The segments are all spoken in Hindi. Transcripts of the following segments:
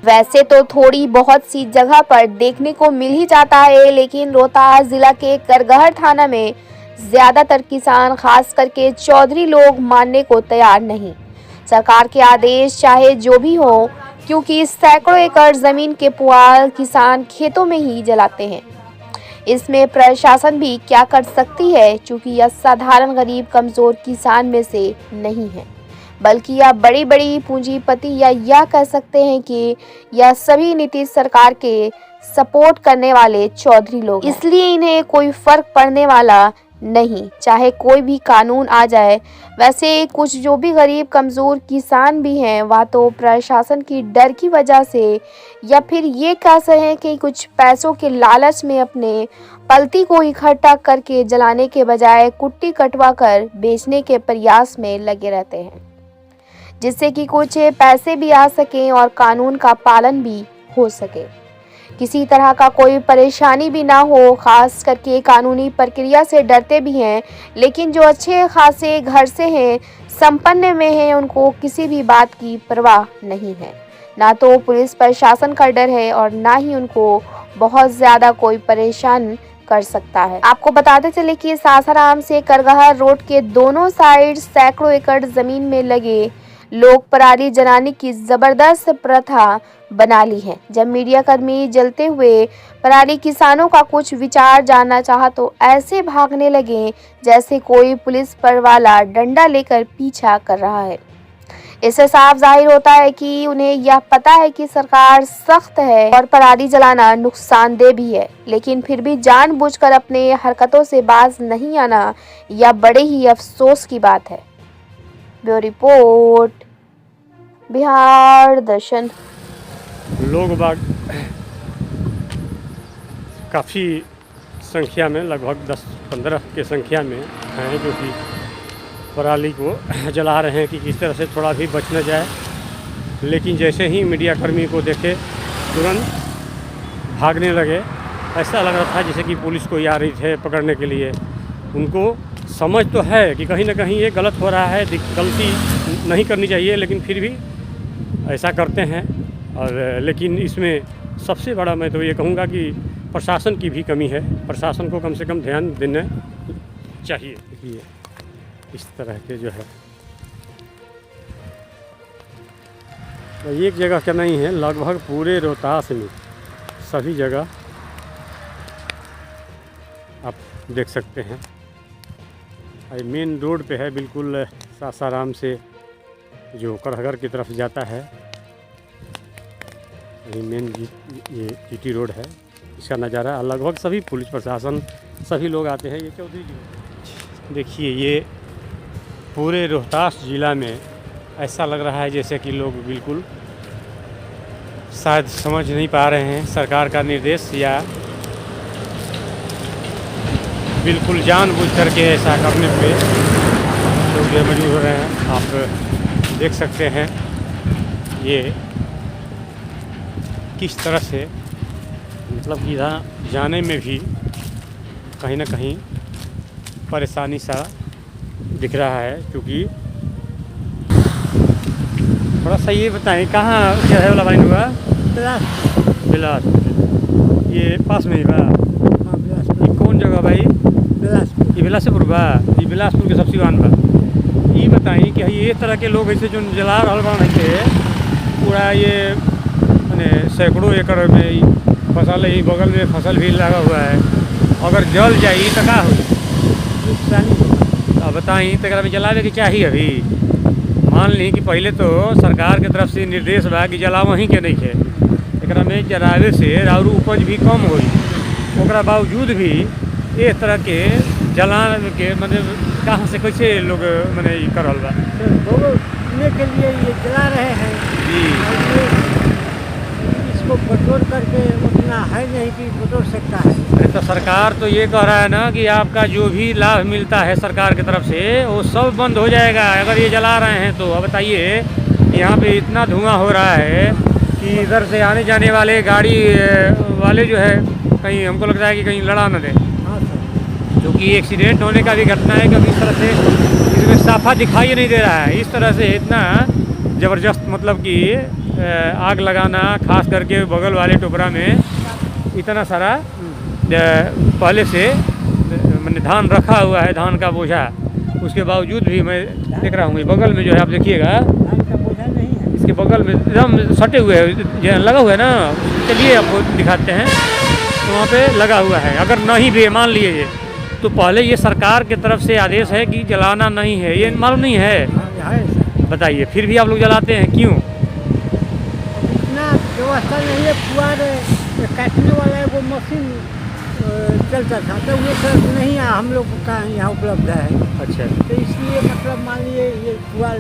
वैसे तो थोड़ी बहुत सी जगह पर देखने को मिल ही जाता है, लेकिन रोहतास जिला के करगहर थाना में ज्यादातर किसान, खास करके चौधरी लोग मानने को तैयार नहीं। सरकार के आदेश चाहे जो भी हो, क्योंकि सैकड़ों एकड़ जमीन के पुआल किसान खेतों में ही जलाते हैं। इसमें प्रशासन भी क्या कर सकती है, क्योंकि यह साधारण गरीब कमजोर किसान में से नहीं है, बल्कि यह बड़ी बड़ी पूंजीपति या यह कह सकते हैं कि यह सभी नीतीश सरकार के सपोर्ट करने वाले चौधरी लोग, इसलिए इन्हें कोई फर्क पड़ने वाला नहीं, चाहे कोई भी कानून आ जाए। वैसे कुछ जो भी गरीब कमजोर किसान भी हैं, वह तो प्रशासन की डर की वजह से या फिर ये कह सकें कि कुछ पैसों के लालच में अपने पलती को इकट्ठा करके जलाने के बजाय कुट्टी कटवा कर बेचने के प्रयास में लगे रहते हैं, जिससे कि कुछ पैसे भी आ सकें और कानून का पालन भी हो सके, किसी तरह का कोई परेशानी भी ना हो। खास करके कानूनी प्रक्रिया से डरते भी हैं, लेकिन जो अच्छे खासे घर से हैं, संपन्न में हैं, उनको किसी भी बात की परवाह नहीं है। ना तो पुलिस प्रशासन का डर है और ना ही उनको बहुत ज़्यादा कोई परेशान कर सकता है। आपको बताते चले कि सासाराम से करगहर रोड के दोनों साइड सैकड़ों एकड़ जमीन में लगे लोग पराली जलाने की जबरदस्त प्रथा बना ली है। जब मीडिया कर्मी जलते हुए पराली किसानों का कुछ विचार जानना चाहा तो ऐसे भागने लगे जैसे कोई पुलिस पर वाला डंडा लेकर पीछा कर रहा है। इससे साफ जाहिर होता है कि उन्हें यह पता है कि सरकार सख्त है और पराली जलाना नुकसानदेह भी है, लेकिन फिर भी जानबूझकर अपने हरकतों से बाज नहीं आना, यह बड़े ही अफसोस की बात है। ब्यूरो रिपोर्ट, बिहार दर्शन। लोग बाग काफ़ी संख्या में, लगभग 10-15 के संख्या में हैं जो कि पराली को जला रहे हैं कि किस तरह से थोड़ा भी बच न जाए। लेकिन जैसे ही मीडिया कर्मी को देखे तुरंत भागने लगे। ऐसा लग रहा था जैसे कि पुलिस कोई आ रही थे पकड़ने के लिए। उनको समझ तो है कि कहीं ना कहीं ये गलत हो रहा है, गलती नहीं करनी चाहिए, लेकिन फिर भी ऐसा करते हैं। और लेकिन इसमें सबसे बड़ा मैं तो ये कहूँगा कि प्रशासन की भी कमी है। प्रशासन को कम से कम ध्यान देना चाहिए। ये इस तरह के जो है एक जगह का नहीं है, लगभग पूरे रोहतास में सभी जगह आप देख सकते हैं। ये मेन रोड पे है, बिल्कुल सासाराम से जो करगहर की तरफ जाता है। ये मेन ये जीटी रोड है, इसका नज़ारा लगभग सभी पुलिस प्रशासन सभी लोग आते हैं। ये चौधरी जी देखिए, ये पूरे रोहतास ज़िला में ऐसा लग रहा है जैसे कि लोग बिल्कुल शायद समझ नहीं पा रहे हैं सरकार का निर्देश, या बिल्कुल जानबूझ करके ऐसा करने पे लोग ये मजबूर हो रहे हैं। आप देख सकते हैं ये किस तरह से, मतलब कि यहाँ जाने में भी कहीं ना कहीं परेशानी सा दिख रहा है। क्योंकि थोड़ा सा ये बताएं कहाँ क्या है वाला लाइन हुआ? बिलास, ये पास में ही बा। ये कौन जगह भाई? ये बिलासपुर बा। ये बिलासपुर के सबसे वान बा। ये बताई कि ये तरह के लोग ऐसे जो जला रहा बा पूरा, ये मैंने सैकड़ों एकड़ में फसल है, बगल में फसल भी लगा हुआ है, अगर जल जाई तो का हो? अब बताई तो जलावे की चाहिए। अभी मान ली कि पहले तो सरकार के तरफ से निर्देश बा कि जला वहीं के नहीं है, एक में जलावे से और उपज भी कम होई, ओकरा बावजूद भी इस तरह के जलाने के मतलब कहाँ से कैसे लोग मैंने कर रहा बा के लिए ये जला रहे हैं जी। इसको बटोर करके उतना है नहीं कि बटोर सकता है। अरे तो सरकार तो ये कह रहा है ना कि आपका जो भी लाभ मिलता है सरकार की तरफ से वो सब बंद हो जाएगा अगर ये जला रहे हैं तो। अब बताइए, यहाँ पे इतना धुआं हो रहा है कि इधर से आने जाने वाले गाड़ी वाले जो है कहीं हमको लगता है कि कहीं लड़ा न दे, क्योंकि एक्सीडेंट होने का भी घटना है। क्योंकि इस तरह से इसमें साफा दिखाई नहीं दे रहा है, इस तरह से इतना ज़बरदस्त मतलब कि आग लगाना, खास करके बगल वाले टोकरा में इतना सारा पहले से मैंने धान रखा हुआ है, धान का बोझा, उसके बावजूद भी मैं देख रहा हूँ बगल में जो है आप देखिएगा धान का बोझा नहीं है। इसके बगल में एकदम सटे हुए है, लगा हुआ है ना। चलिए आपको दिखाते हैं, तो वहाँ पे लगा हुआ है। अगर नहीं भी मान लीजिए तो पहले ये सरकार की तरफ से आदेश है कि जलाना नहीं है, ये मालूम नहीं है? हाँ, है सर। बताइए, फिर भी आप लोग जलाते हैं क्यों? इतना व्यवस्था नहीं है, पुआर काटने वाला है वो मशीन चलता था, तो वो सर नहीं है हम लोग का यहाँ उपलब्ध है। अच्छा, तो इसलिए मतलब मान लिए ये पुआर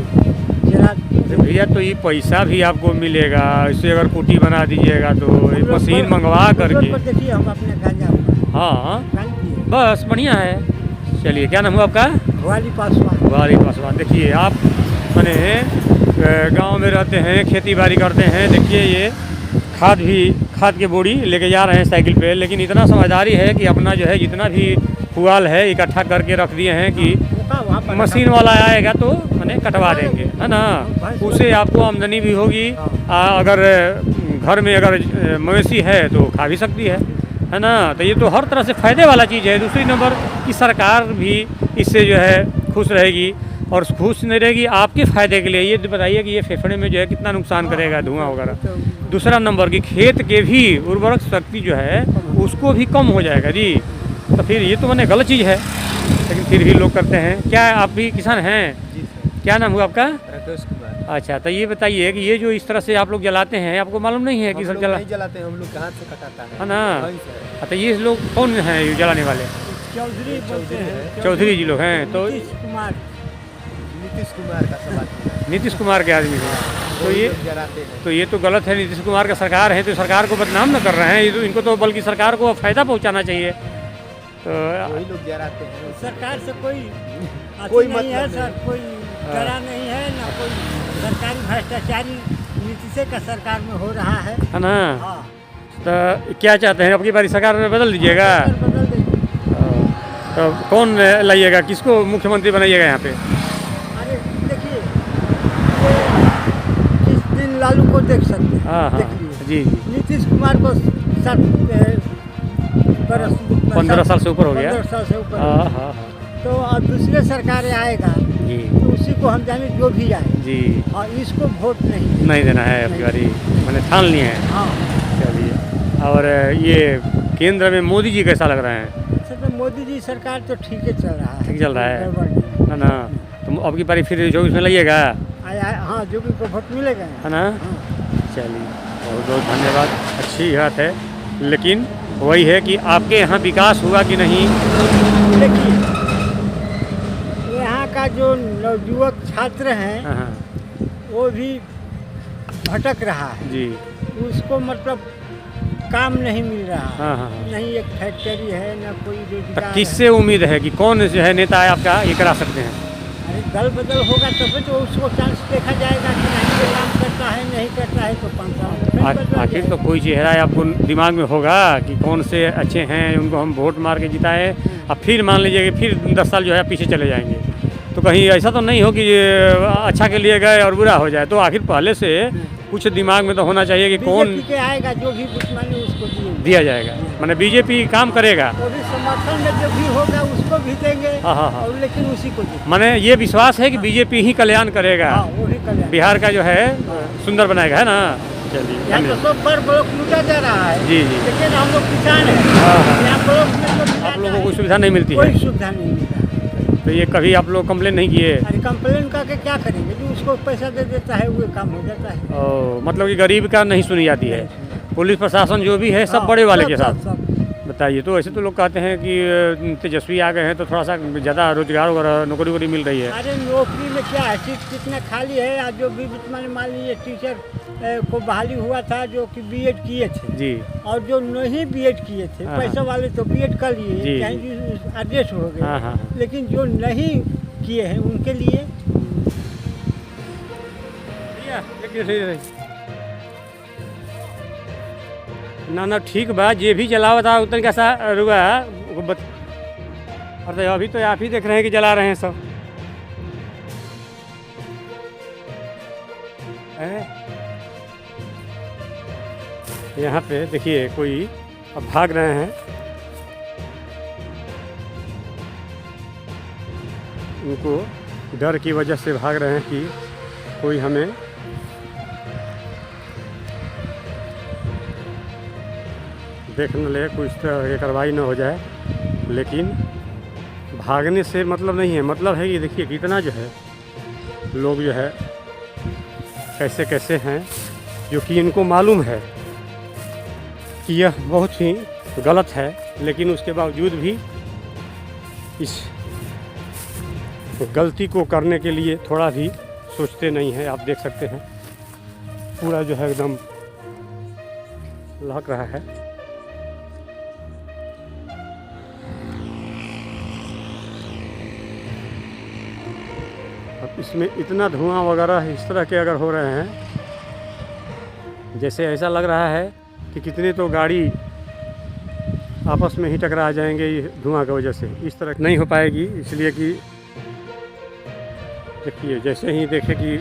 जला। तो भैया तो ये पैसा भी आपको मिलेगा, इससे अगर कुटी बना दीजिएगा तो ये मशीन मंगवा करके। देखिए हम अपने गांजा हाँ बस बढ़िया है। चलिए, क्या नाम हुआ आपका? वाली पासवान। वाली पासवान। देखिए आप मैंने गांव में रहते हैं, खेती बाड़ी करते हैं। देखिए ये खाद की बोरी लेके जा रहे हैं साइकिल पे, लेकिन इतना समझदारी है कि अपना जो है जितना भी पुआल है इकट्ठा करके रख दिए हैं कि मशीन वाला आएगा तो मैंने कटवा देंगे, है ना। उससे आपको आमदनी भी होगी। अगर घर में अगर मवेशी है तो खा भी सकती है ना। तो ये तो हर तरह से फ़ायदे वाला चीज़ है। दूसरी नंबर की सरकार भी इससे जो है खुश रहेगी, और खुश नहीं रहेगी आपके फ़ायदे के लिए। ये बताइए कि ये फेफड़े में जो है कितना नुकसान करेगा धुआं वगैरह। दूसरा नंबर की खेत के भी उर्वरक शक्ति जो है उसको भी कम हो जाएगा जी। तो फिर ये तो मैंने गलत चीज़ है, लेकिन फिर भी लोग करते हैं। क्या आप भी किसान हैं? जी सर। क्या नाम हुआ आपका? राकेश कुमार। अच्छा, तो ये बताइए कि ये जो इस तरह से आप लोग जलाते हैं, आपको मालूम नहीं है कि सर नहीं जलाते हैं, हम लोग के हाथ से कटाता है ना। वही सर। तो ये लोग कौन हैं ये जलाने वाले? चौधरी बोलते हैं। चौधरी जी लोग हैं। तो नीतीश कुमार का सवाल। नीतीश कुमार के आदमी हैं। तो ये जलाते हैं। तो ये तो गलत है। नीतीश कुमार का सरकार है तो सरकार को बदनाम न कर रहे हैं ये तो, इनको तो बल्कि सरकार को फ़ायदा पहुंचाना चाहिए। तो वही लोग जलाते हैं। सरकार से कोई कोई नहीं है मतलब सर, कोई डरा नहीं है ना, कोई सरकारी भ्रष्टाचारी नीतीश का सरकार में हो रहा है ना। हाँ। तो क्या चाहते हैं, अपनी बारी सरकार में बदल दीजिएगा? सरकार बदल देगी। तो कौन लाइएगा, किसको मुख्यमंत्री बनाइएगा यहाँ पे? अरे देखिए, किस दिन लालू को देख सकते हैं। हाँ हाँ देख लीजिए। जी जी। नीतीश कुमार को 15 साल से ऊपर हो गया। 15 साल से ऊपर। हाँ हाँ हाँ तो अब दूसरे सरकार आएगा जी तो उसी को हम जाने जो भी आए जी। और इसको वोट नहीं देना है आपकी बारी, मैंने ठान लिए हैं। हाँ। चलिए, और ये केंद्र में मोदी जी कैसा लग रहे हैं? सर तो मोदी जी सरकार तो ठीक ही चल रहा है। ठीक चल रहा है, गड़बड़ नहीं। है ना। तो अब की बारी फिर 24 में लाइएगा, हाँ, जो भी को वोट मिलेगा। है ना। हाँ। चलिए, बहुत बहुत धन्यवाद, अच्छी बात है। लेकिन वही है कि आपके यहाँ विकास हुआ कि नहीं? देखिए, यहाँ का जो नवयुवक छात्र हैं हाँ हाँ वो भी भटक रहा है जी। उसको मतलब काम नहीं मिल रहा। हाँ हाँ हाँ। नहीं एक फैक्ट्री है ना कोई तो रोजगार किससे उम्मीद है कि कौन जो है नेता है आपका ये करा सकते हैं? अरे दल बदल होगा तभी तो उसको चांस देखा जाएगा कि नहीं ये काम करता है नहीं करता है तो 5 साल आखिर तो कोई चेहरा आपको दिमाग में होगा कि कौन से अच्छे हैं, उनको हम वोट मार के जिताएं। अब फिर मान लीजिए कि फिर 10 साल जो है पीछे चले जाएंगे, तो कहीं ऐसा तो नहीं हो कि ये अच्छा के लिए गए और बुरा हो जाए। तो आखिर पहले से कुछ दिमाग में तो होना चाहिए कि कौन बीजेपी के आएगा जो भी दुश्मनी उसको दिया जाएगा। माने बीजेपी काम करेगा, तो भी समर्थन में जो भी होगा उसको भी देंगे। हाँ हाँ हाँ। और लेकिन उसी को देंगे। माने ये विश्वास है कि बीजेपी ही कल्याण करेगा, हाँ, वो भी कल्याण। बिहार का जो है सुंदर बनाएगा, है ना। चलिए, यहाँ तो सब पर ब्लॉक लूटा जा रहा है। जी जी। लेकिन हम लोग किसान हैं। हाँ, हाँ। यहाँ ब्लॉक में तो आप लोगों को कोई सुविधा नहीं मिलती कोई है, सुविधा नहीं मिलता। तो ये कभी आप लोग कंप्लेन नहीं किए? अरे कंप्लेन करके क्या करेंगे, जो उसको पैसा दे देता है वो काम हो जाता है। मतलब कि गरीब का नहीं सुनी जाती है। पुलिस प्रशासन जो भी है सब हाँ, बड़े वाले के सब- साथ। सब। बताइए, तो ऐसे तो लोग कहते हैं कि तेजस्वी आ गए हैं तो थोड़ा सा ज़्यादा रोजगार वगैरह नौकरी वोकरी मिल रही है। अरे नौकरी में क्या है, सीट कितना खाली है। आज जो भी मैंने मान लीजिए टीचर को बहाली हुआ था जो कि बीएड किए थे जी। और जो नहीं बीएड किए थे हाँ, पैसा वाले तो बीएड कर जी, लिए चाहे एडजस्ट हो हाँ, हाँ, गए। लेकिन जो नहीं किए हैं उनके लिए ना ठीक बा, ये भी जलावत था उतन कैसा रुआ। और तो अभी तो आप ही देख रहे हैं कि जला रहे हैं सब। यहाँ पे देखिए कोई अब भाग रहे हैं, उनको डर की वजह से भाग रहे हैं कि कोई हमें देख न ले, कुछ तरह की कार्रवाई न हो जाए। लेकिन भागने से मतलब नहीं है, मतलब है कि देखिए कितना जो है लोग जो है कैसे कैसे हैं, जो कि इनको मालूम है कि यह बहुत ही गलत है, लेकिन उसके बावजूद भी इस गलती को करने के लिए थोड़ा भी सोचते नहीं हैं। आप देख सकते हैं पूरा जो है एकदम लहक रहा है। अब इसमें इतना धुआं वगैरह इस तरह के अगर हो रहे हैं, जैसे ऐसा लग रहा है कि कितने तो गाड़ी आपस में ही टकरा जाएंगे ये धुआं की वजह से। इस तरह नहीं हो पाएगी, इसलिए कि देखिए जैसे ही देखे कि